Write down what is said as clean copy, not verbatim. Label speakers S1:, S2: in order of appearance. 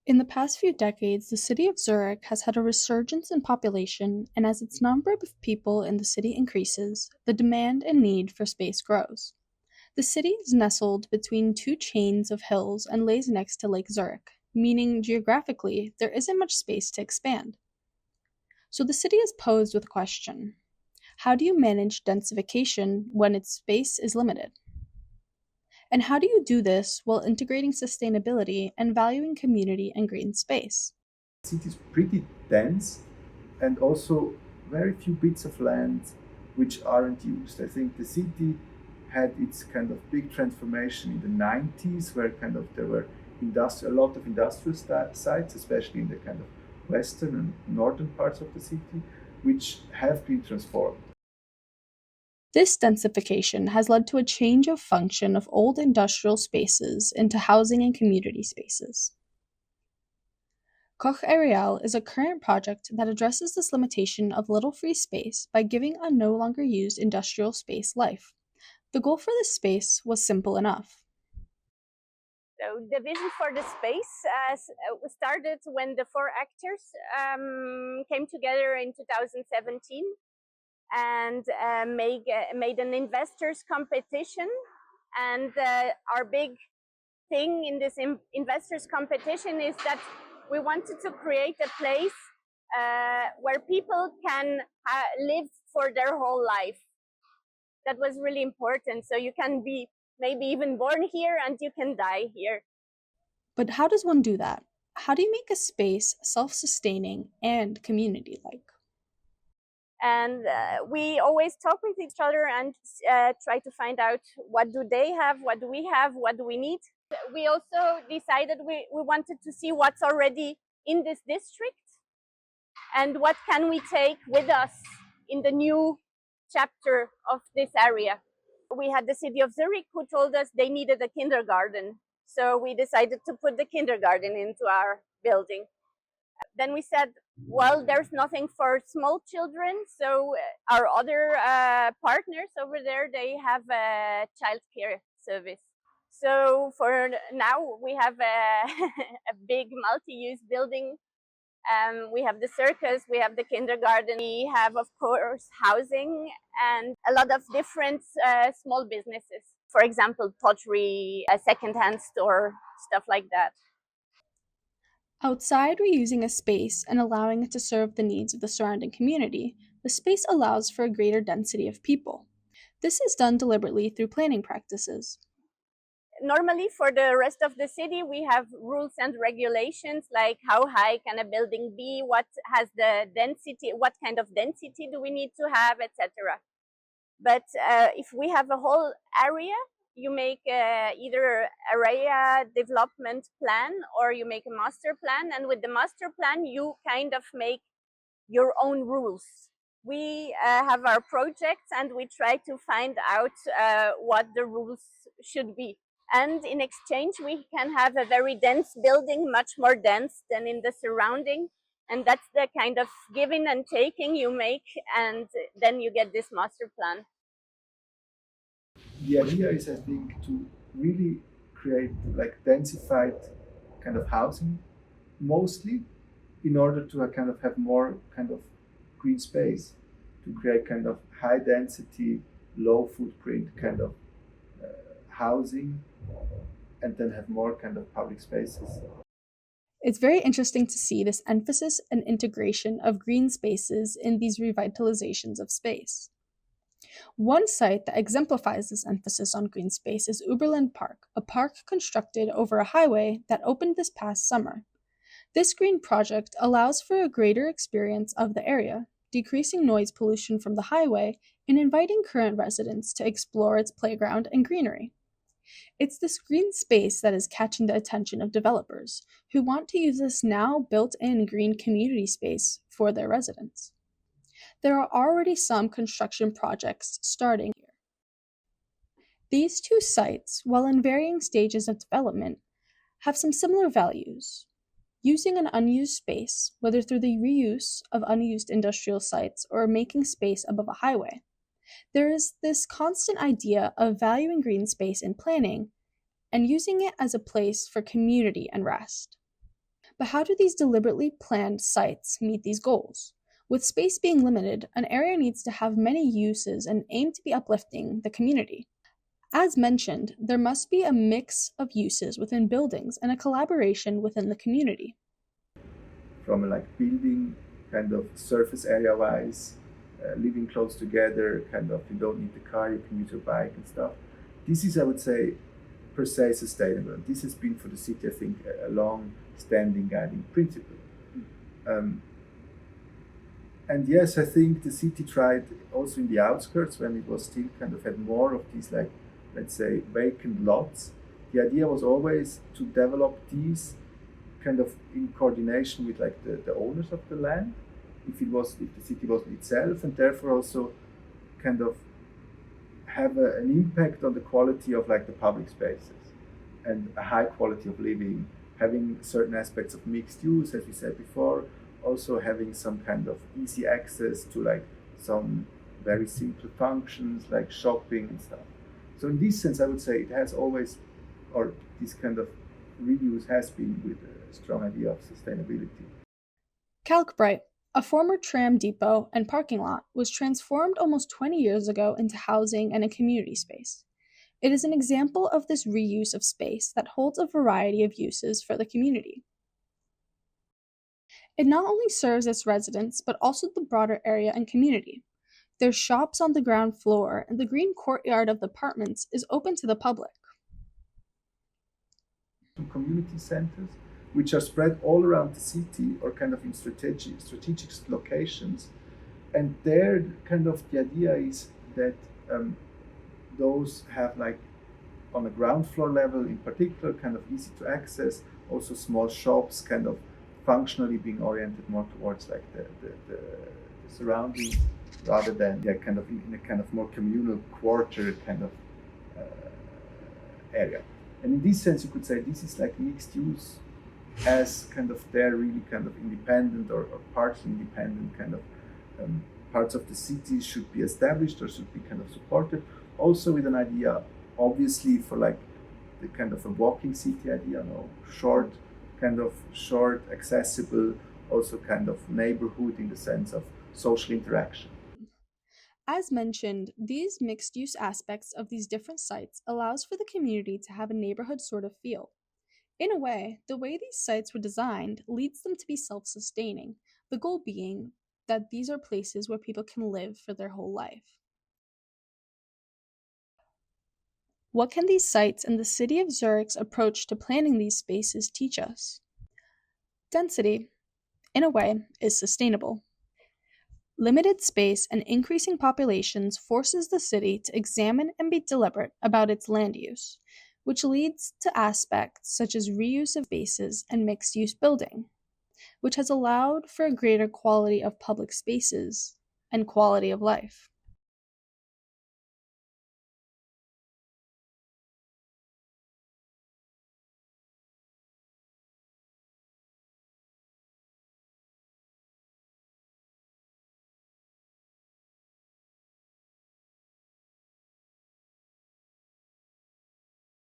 S1: In the past few decades, the city of Zurich has had a resurgence in population, and as its number of people in the city increases, the demand and need for space grows. The city is nestled between two chains of hills and lays next to Lake Zurich, meaning geographically there isn't much space to expand. So the city is posed with a question: how do you manage densification when its space is limited? And how do you do this while integrating sustainability and valuing community and green space?
S2: The city is pretty dense and also very few bits of land which aren't used. I think the city had its kind of big transformation in the 90s where kind of there were a lot of industrial sites, especially in the kind of western and northern parts of the city, which have been transformed.
S1: This densification has led to a change of function of old industrial spaces into housing and community spaces. Koch Areal is a current project that addresses this limitation of little free space by giving a no longer used industrial space life. The goal for this space was simple enough.
S3: So the vision for the space started when the four actors came together in 2017 and made an investors competition. And our big thing in this investors competition is that we wanted to create a place where people can live for their whole life. That was really important. So you can be maybe even born here and you can die here.
S1: But how does one do that? How do you make a space self-sustaining and community-like?
S3: And we always talk with each other and try to find out what do they have, what do we have, what do we need. We also decided we wanted to see what's already in this district and what can we take with us in the new chapter of this area. We had the city of Zurich who told us they needed a kindergarten. So we decided to put the kindergarten into our building. Then we said, well, there's nothing for small children. So our other partners over there, they have a childcare service. So for now, we have a big multi-use building. We have the circus, we have the kindergarten, we have, of course, housing and a lot of different small businesses. For example, pottery, a secondhand store, stuff like that.
S1: Outside reusing a space and allowing it to serve the needs of the surrounding community, the space allows for a greater density of people. This is done deliberately through planning practices.
S3: Normally, for the rest of the city, we have rules and regulations like how high can a building be, what has the density, what kind of density do we need to have, etc. But if we have a whole area, you make either area development plan or you make a master plan. And with the master plan, you kind of make your own rules. We have our projects and we try to find out what the rules should be. And in exchange, we can have a very dense building, much more dense than in the surrounding. And that's the kind of giving and taking you make, and then you get this master plan.
S2: The idea is, I think, to really create like densified kind of housing, mostly in order to kind of have more kind of green space, to create kind of high density, low footprint kind of housing, and then have more kind of public spaces.
S1: It's very interesting to see this emphasis and integration of green spaces in these revitalizations of space. One site that exemplifies this emphasis on green space is Uberland Park, a park constructed over a highway that opened this past summer. This green project allows for a greater experience of the area, decreasing noise pollution from the highway and inviting current residents to explore its playground and greenery. It's this green space that is catching the attention of developers who want to use this now built-in green community space for their residents. There are already some construction projects starting here. These two sites, while in varying stages of development, have some similar values. Using an unused space, whether through the reuse of unused industrial sites or making space above a highway, there is this constant idea of valuing green space in planning and using it as a place for community and rest. But how do these deliberately planned sites meet these goals? With space being limited, an area needs to have many uses and aim to be uplifting the community. As mentioned, there must be a mix of uses within buildings and a collaboration within the community.
S2: From like building kind of surface area wise, living close together, kind of you don't need the car, you can use your bike and stuff. This is, I would say, per se sustainable. This has been for the city, I think, a long-standing guiding principle. And yes, I think the city tried also in the outskirts when it was still kind of had more of these, like, let's say, vacant lots. The idea was always to develop these kind of in coordination with like the owners of the land, if the city wasn't itself, and therefore also kind of have an impact on the quality of like the public spaces and a high quality of living, having certain aspects of mixed use, as we said before, also having some kind of easy access to like some very simple functions like shopping and stuff. So in this sense, I would say it has always, or this kind of reuse has been with a strong idea of sustainability.
S1: Kalkbright, a former tram depot and parking lot, was transformed almost 20 years ago into housing and a community space. It is an example of this reuse of space that holds a variety of uses for the community. It not only serves its residents, but also the broader area and community. There's shops on the ground floor, and the green courtyard of the apartments is open to the public.
S2: Community centers, which are spread all around the city or kind of in strategic locations. And there, kind of the idea is that those have like on a ground floor level in particular, kind of easy to access, also small shops, kind of functionally being oriented more towards like the surroundings rather than kind of in a kind of more communal quarter kind of area. And in this sense, you could say this is like mixed use as kind of they're really kind of independent or partially independent kind of parts of the city should be established or should be kind of supported. Also with an idea, obviously, for like the kind of a walking city idea, short, accessible, also kind of neighborhood in the sense of social interaction.
S1: As mentioned, these mixed-use aspects of these different sites allows for the community to have a neighborhood sort of feel. In a way, the way these sites were designed leads them to be self-sustaining, the goal being that these are places where people can live for their whole life. What can these sites and the city of Zurich's approach to planning these spaces teach us? Density, in a way, is sustainable. Limited space and increasing populations forces the city to examine and be deliberate about its land use, which leads to aspects such as reuse of spaces and mixed-use building, which has allowed for a greater quality of public spaces and quality of life.